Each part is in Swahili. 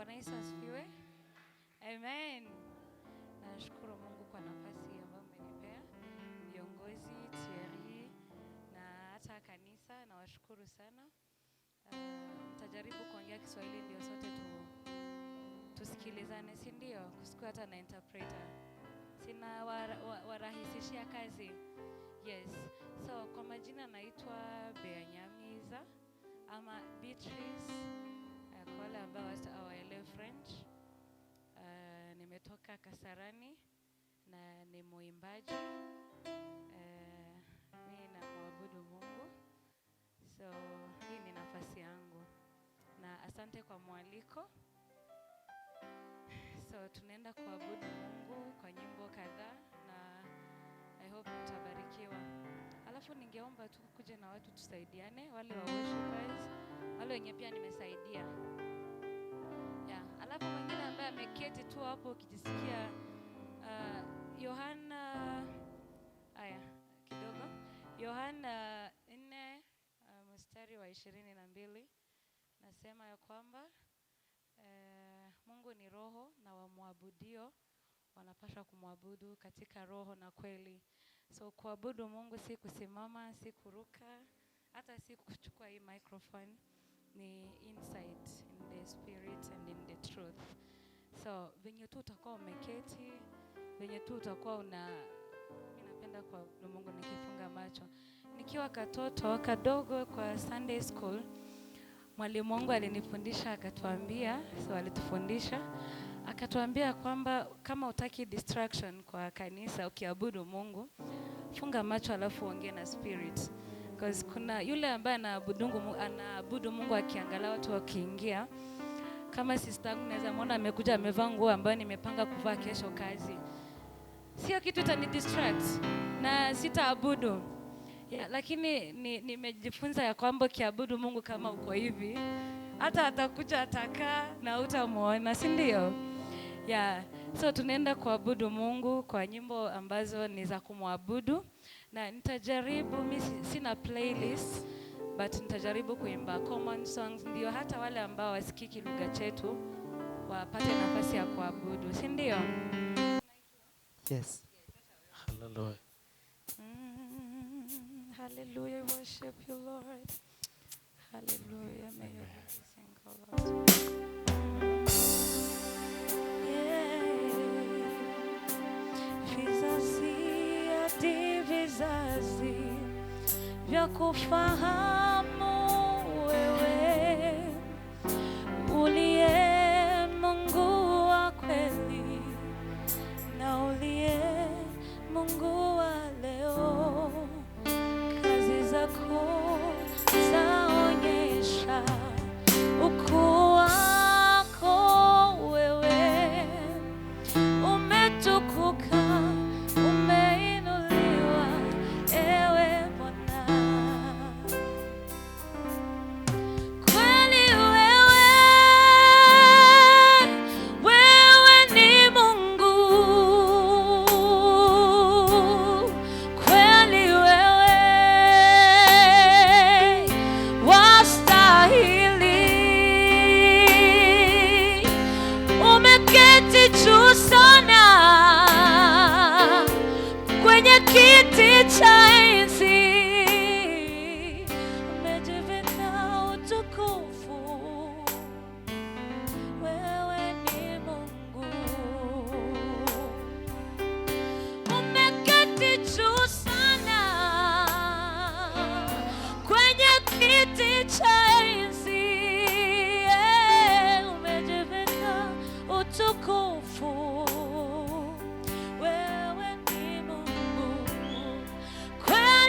Bwana Yesu asifiwe. Amen. Nashukuru Mungu kwa nafasi ambayo umenipea. Viongozi, Thierry na hata kanisa nawashukuru sana. Nitajaribu kuongea Kiswahili ndio sote tusikilizane, si ndio? Kusikua hata na interpreter. Sina warahisishia kazi. Yes. So kwa majina naitwa Byarisukari ama Beatrice. Kwa wale ambao hawaelewi French. Nimetoka Kasarani na ni muimbaji. Mimi namwabudu Mungu. So hii ni nafasi yangu. Na asante kwa mwaliko. So tunaenda kuabudu Mungu kwa nyimbo kadhaa na I hope mtabarikiwa. Alafu ningeomba tu kuje na watu tusaidiane, wale wa worshipers, wale wenye pia nimesaidia. Alafu mwingine ambaye ameketi tu hapo ukijisikia Yohana kidogo. Yohana 4 mstari wa 22 nasema ya kwamba Mungu ni roho na wamwabudio wanapaswa kumwabudu katika roho na kweli. So kuabudu Mungu si kusimama, si kuruka, hata si kuchukua hii microphone, ni insight in the spirit and in the truth. So venye tu utakuwa umeketi, venye tu utakuwa mimi napenda kuabudu Mungu nikifunga macho. Nikiwa katoto kadogo kwa Sunday school, mwalimu wangu alinifundisha akatuambia, akatuambia kwamba kama utaki distraction kwa kanisa ukiabudu Mungu, funga macho alafu ongea na spirit. Because kuna yule ambaye anaabudu Mungu akiangalia watu wakiingia. Kama sister yangu naweza muona amekuja amevaa nguo ambayo nimepanga kuvaa kesho kazi. Sio kitu itani distract na sitaabudu. Lakini nimejifunza ya kwamba kiabudu Mungu kama uko hivi, hata atakuja atakaa na utamuona, si ndio? So tunaenda kuabudu Mungu kwa nyimbo ambazo ni za kumwabudu. Na nitajaribu, mimi sina playlist, but nitajaribu kuimba common songs ndio hata wale ambao wasikiki lugha chetu wapate nafasi ya kuabudu, si ndio? Yes. Hallelujah. Hallelujah, worship you, Lord. Hallelujah, may you sing, Lord. Vizazi vya kufahamu wewe uliye Mungu wa kweli na uliye Mungu wa leo. Kazi zako zaonyesha ukuu wako wewe, umetukuka utukufu, wewe ni Mungu kweli.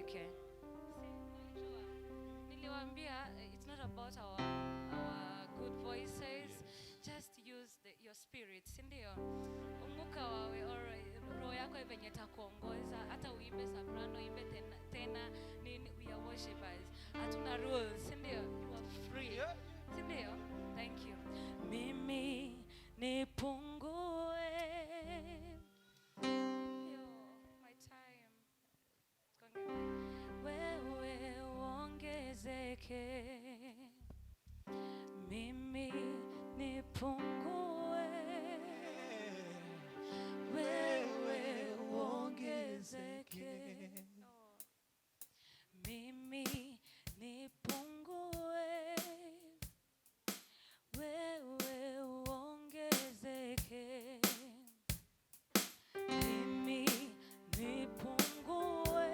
uongezeke. Niliwaambia it's not about our good voices, just use your spirit, si ndio? Umuka wawe roho yako venye takuongoza, hata uimbe soprano, uimbe tena nini, we are worshipers. Hatuna rules, si ndio? You are free. Si ndio? Thank you. Mimi nipungue. Yo, my time. Wewe uongezeke. Mimi nipungue. Wewe uongezeke. Mimi nipungue. Wewe uongezeke. Mimi nipungue.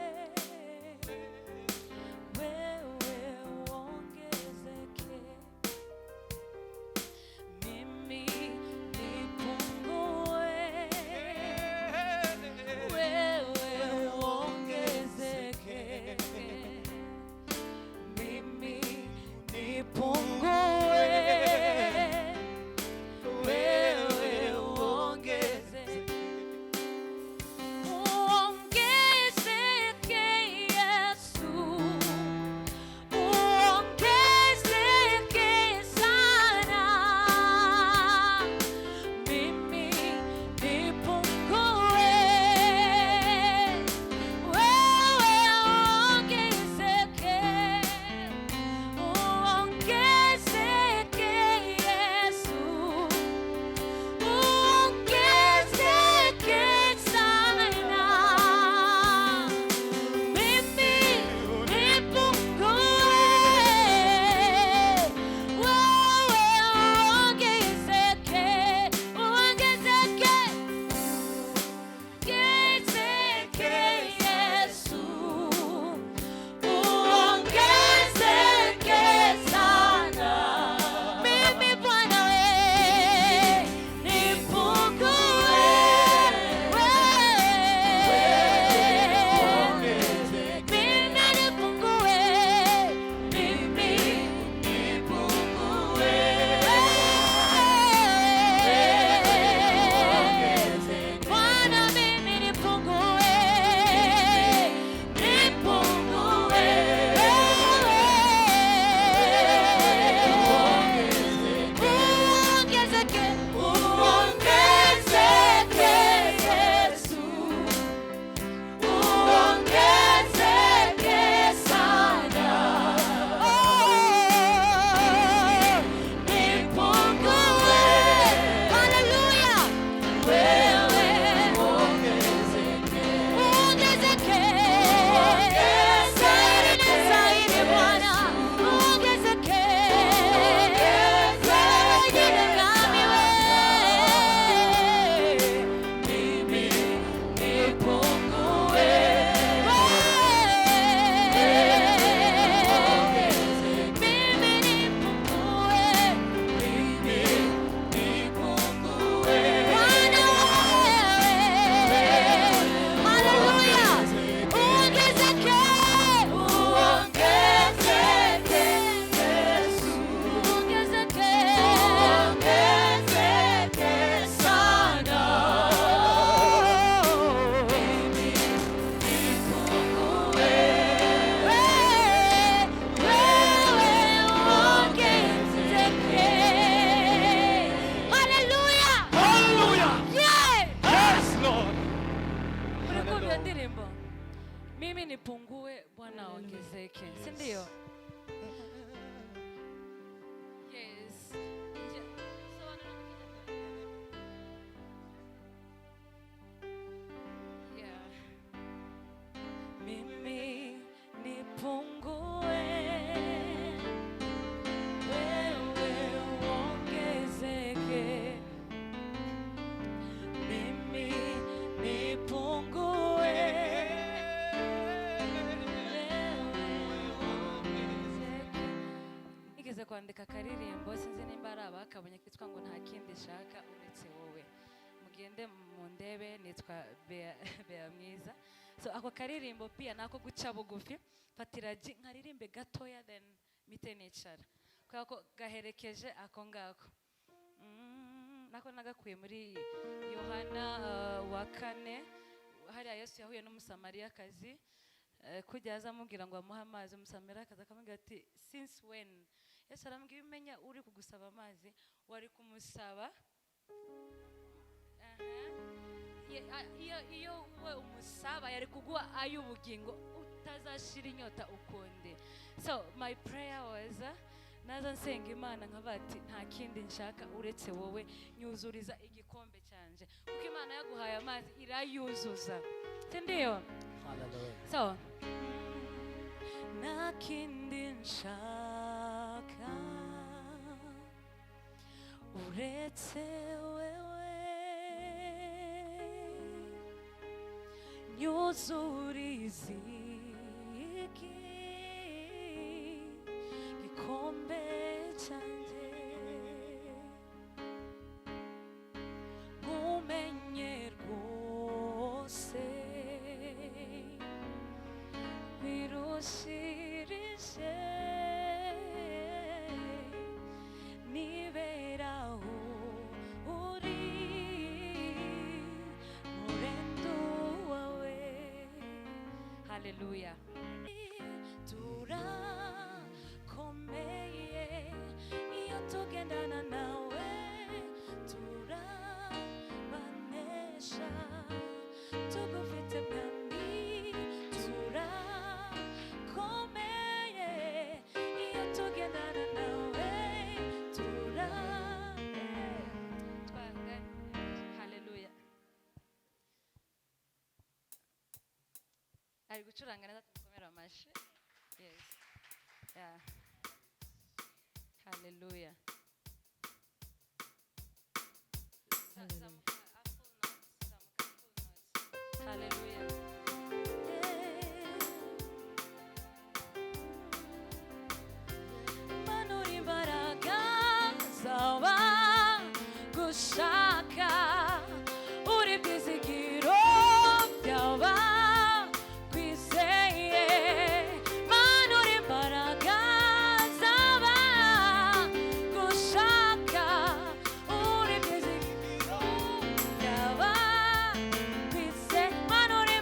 Wewe uongezeke. Mimi nipungue. Wewe uongezeke. Mimi nipungue. nipungue, Bwana aongezeke. Si ndio? Yes. Yeah. Mimi nipungue, wewe uongezeke. Mimi nipungue, nigeze kwandika karirimbo sinzi nimba ari abakabonye kitwa ngo nta kindi shaka uretse wowe. Mugende mundebe, nitwa Bea Mwiza. So ako karirimbo pia nako guca bugufi fatira nkaririmbe gatoya then mite nicara kwako gaherekeje ako ngako nako nagakuye muri Yohana wa 4 hari Yesu yahuye n'umusamariyakazi kujya azamubwira ngo amuha amazi umusamariyakazi akamubwira ati since when Yesu arambwira umenya uri kugusaba amazi wari kumusaba iyo we umusaba yari kuguha ay'ubugingo utazashira inyota ukonde. So my prayer was naza nsenga Imana nkabati nta kindi nshaka uretse wowe nyuzuriza igikombe cyanje kuko Imana yaguhaye amazi irayuzuza ndio. Hallelujah. So nta kindi nshaka uretse wewe nyuzuriza igikombe cyanje ngumenye rwose birushirije niberaho uri murendo wawe. Hallelujah. Turakomeye iyo tugendana nawe turabanesha tugufite mwami turakomeye iyo tugendana nawe Hallelujah. Ari gucuranga neza tumukomera amashi. Yes. Yeah. Hallelujah. Hallelujah. Manuri imbaraga zawa gushaka uri byizigiro byaba kwizeye manuri imbaraga zawa gushaka uri byizigiro byaba kwizeye manuri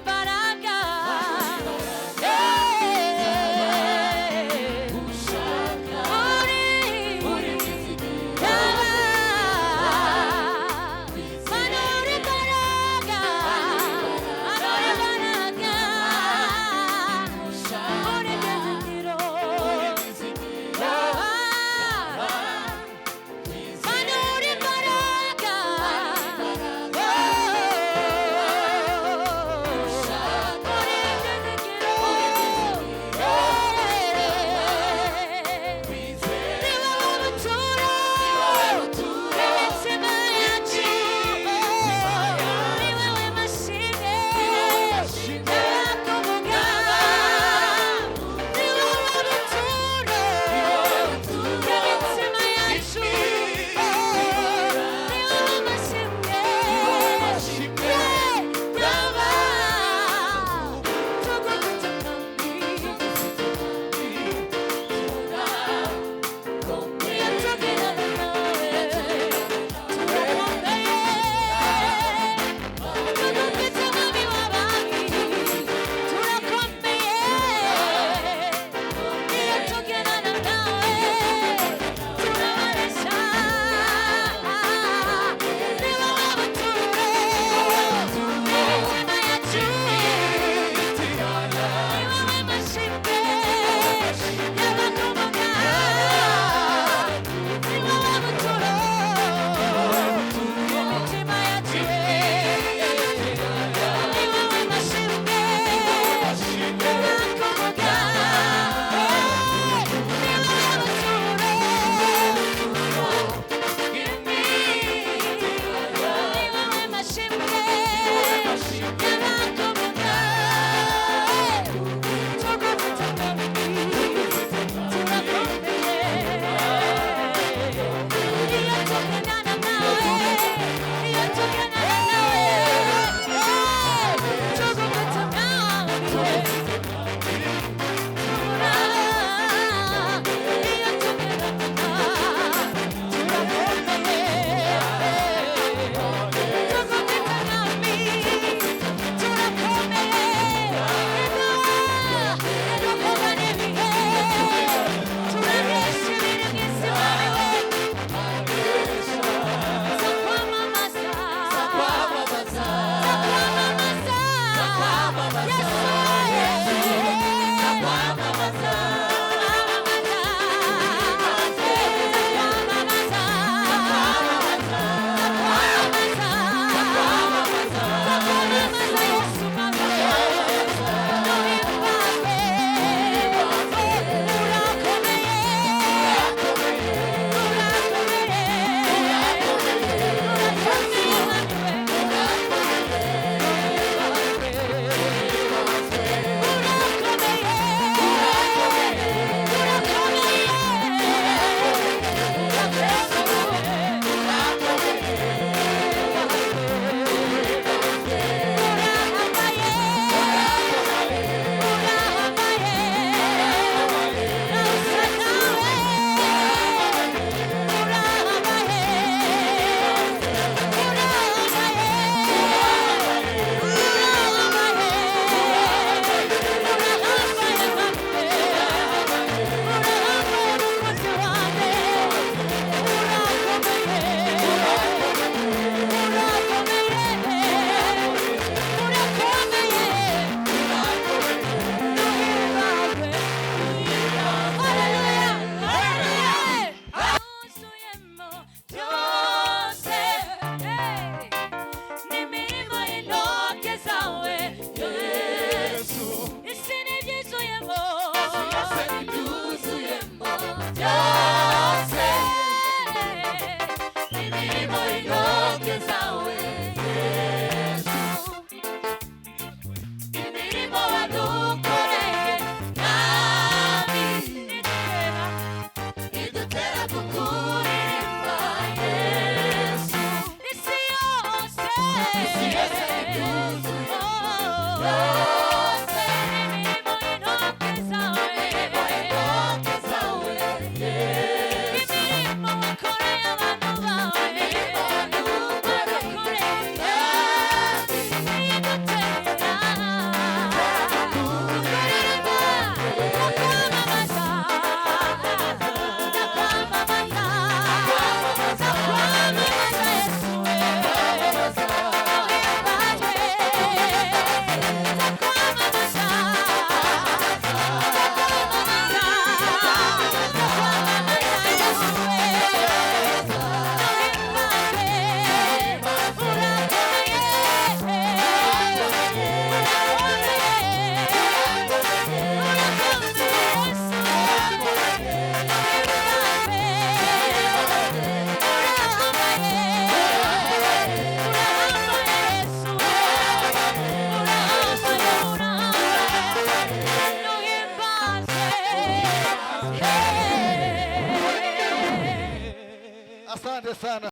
Asante sana.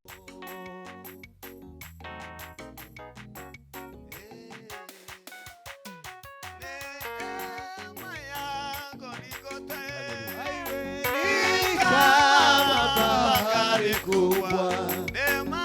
Ema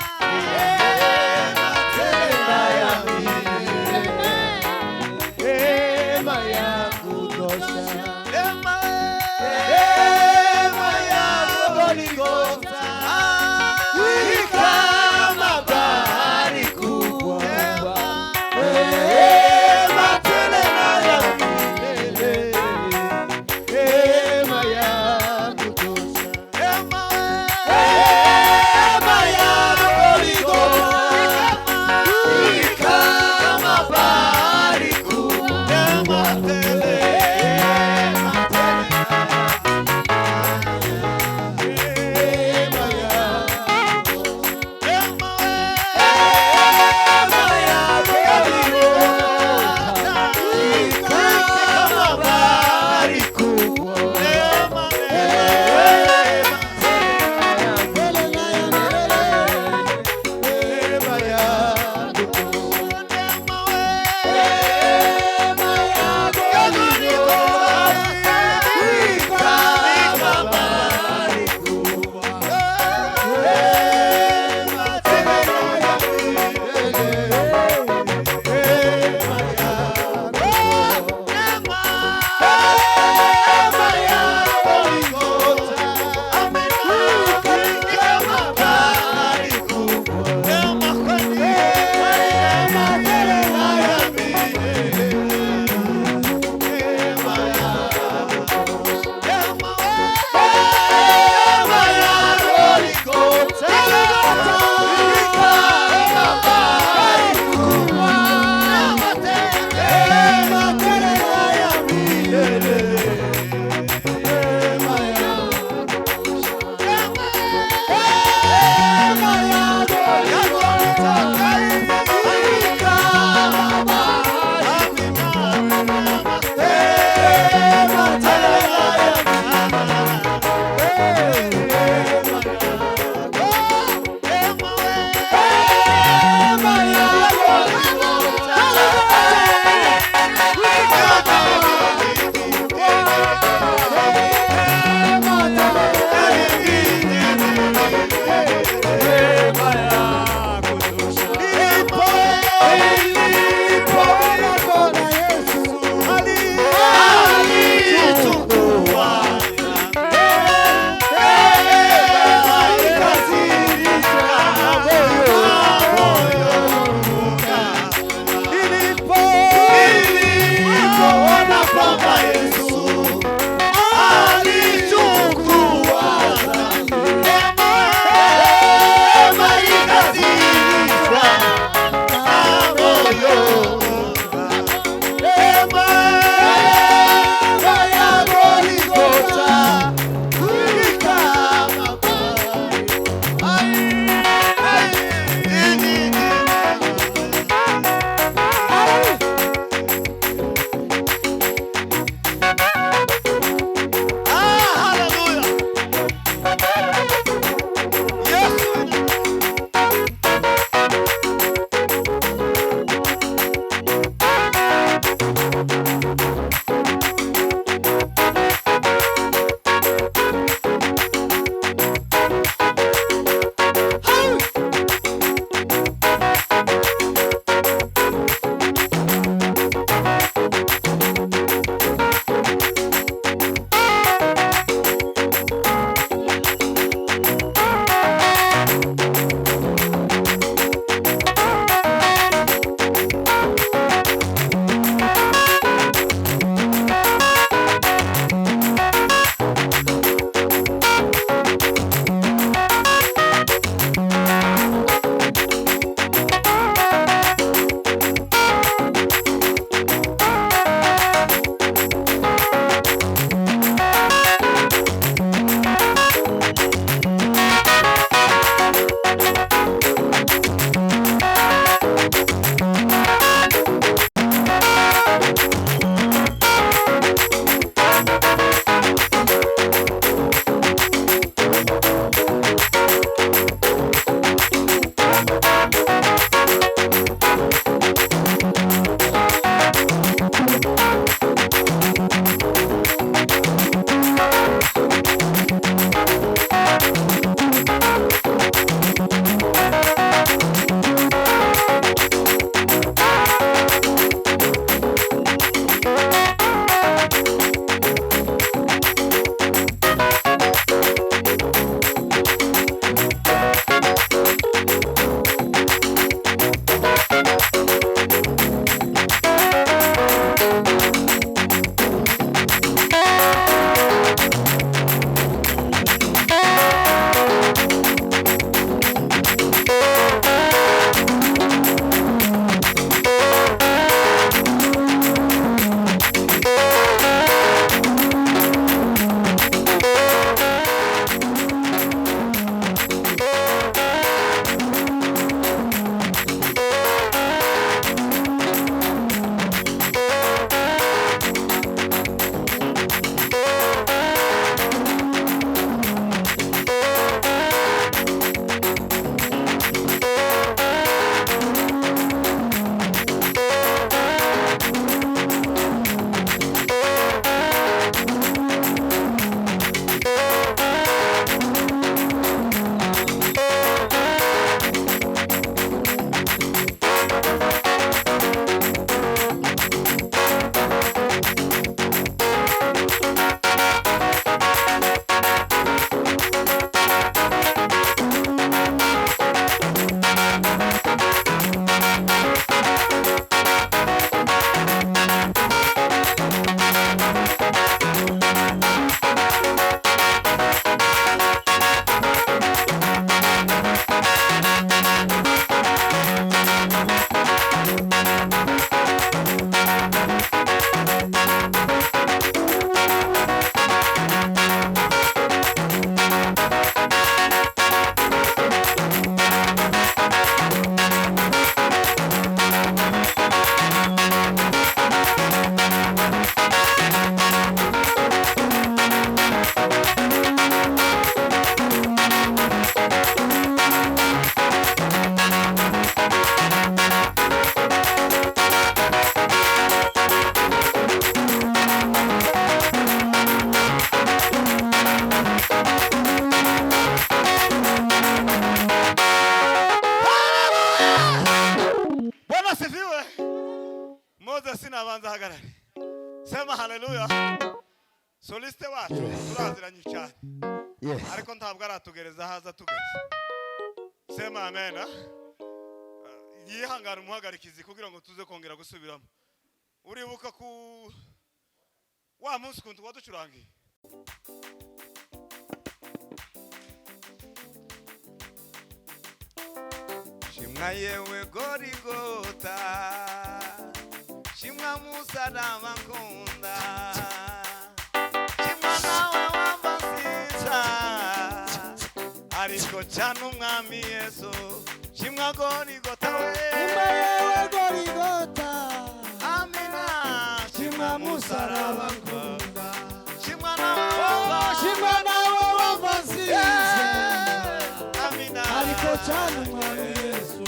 Hallelujah. Soliste wacu turaziranye cyane. Ariko ntabwo aratugereza haza tugeze. Sema amen. Yihangana umuhagarikizi kugira ngo tuze kongera gusubiramo. Uribuka ku wa munsi kuntu waducurangiye. Shimwa yewe Gorigota, shimwa musaraba nkunda, shimwa nawe wambasiza, ariko cyane umwami Yesu, shimwa Gorigota we, shimwa yewe Gorigota, amina, shimwa musaraba nkunda, shimwa nawe wambasiza, amina, ariko cyane umwami Yesu.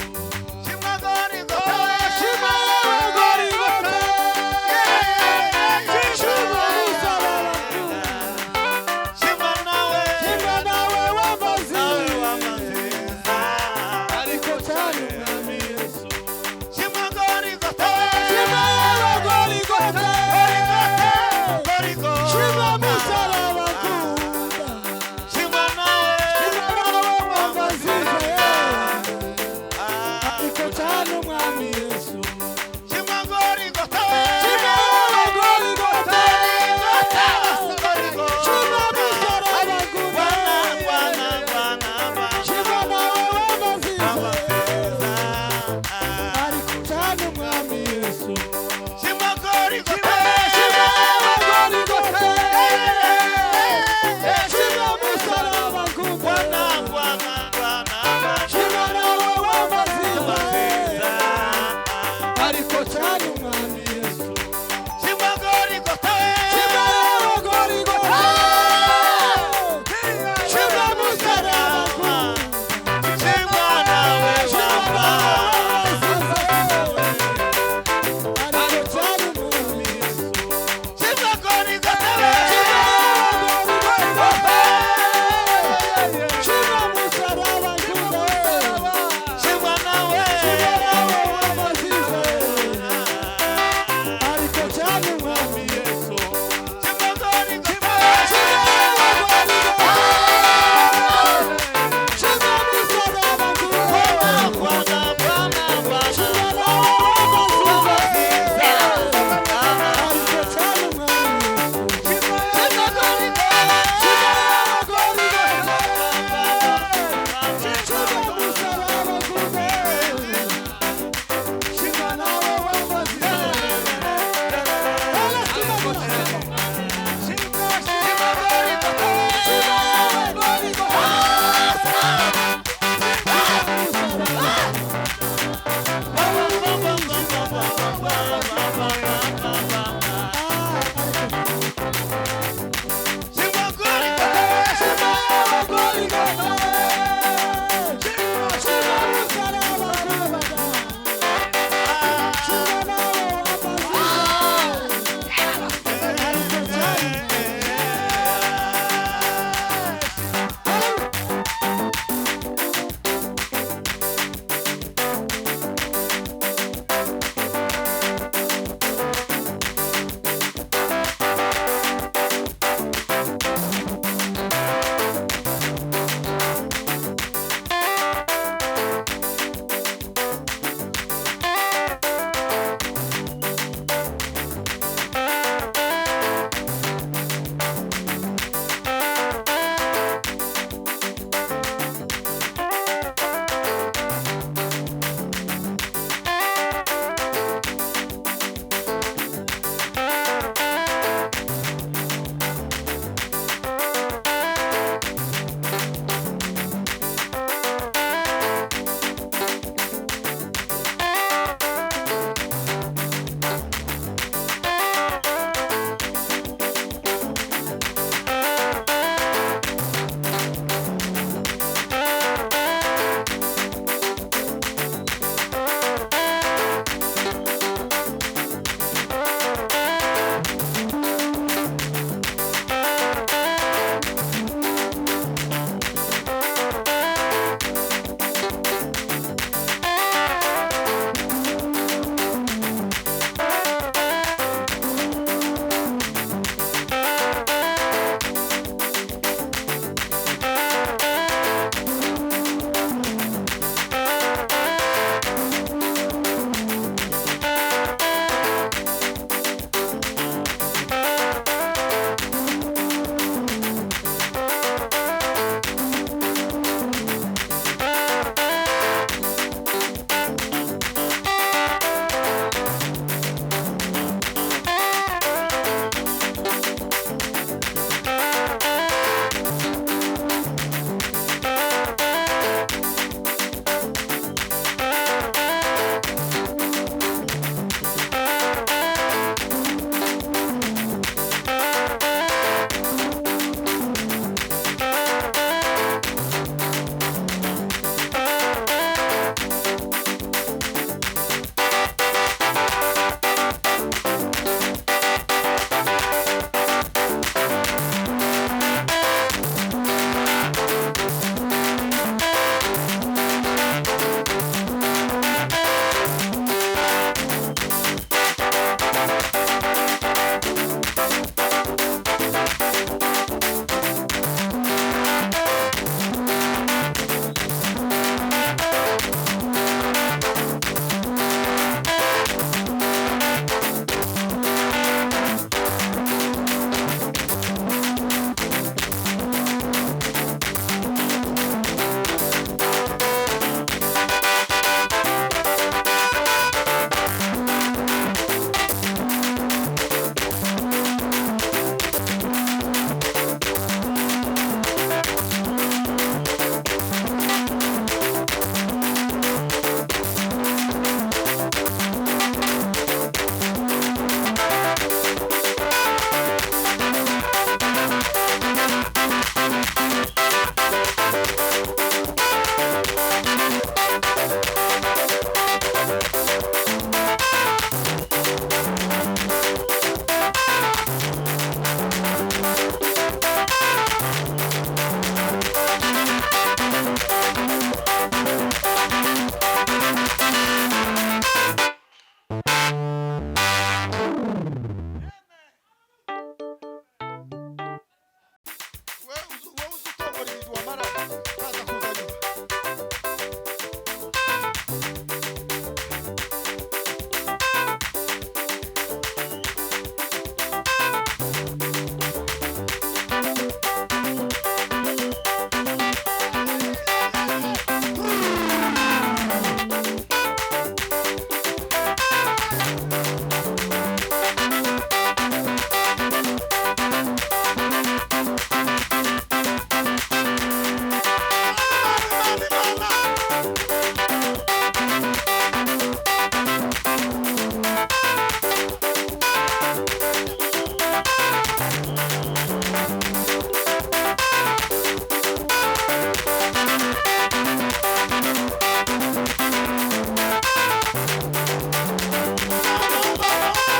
Yesu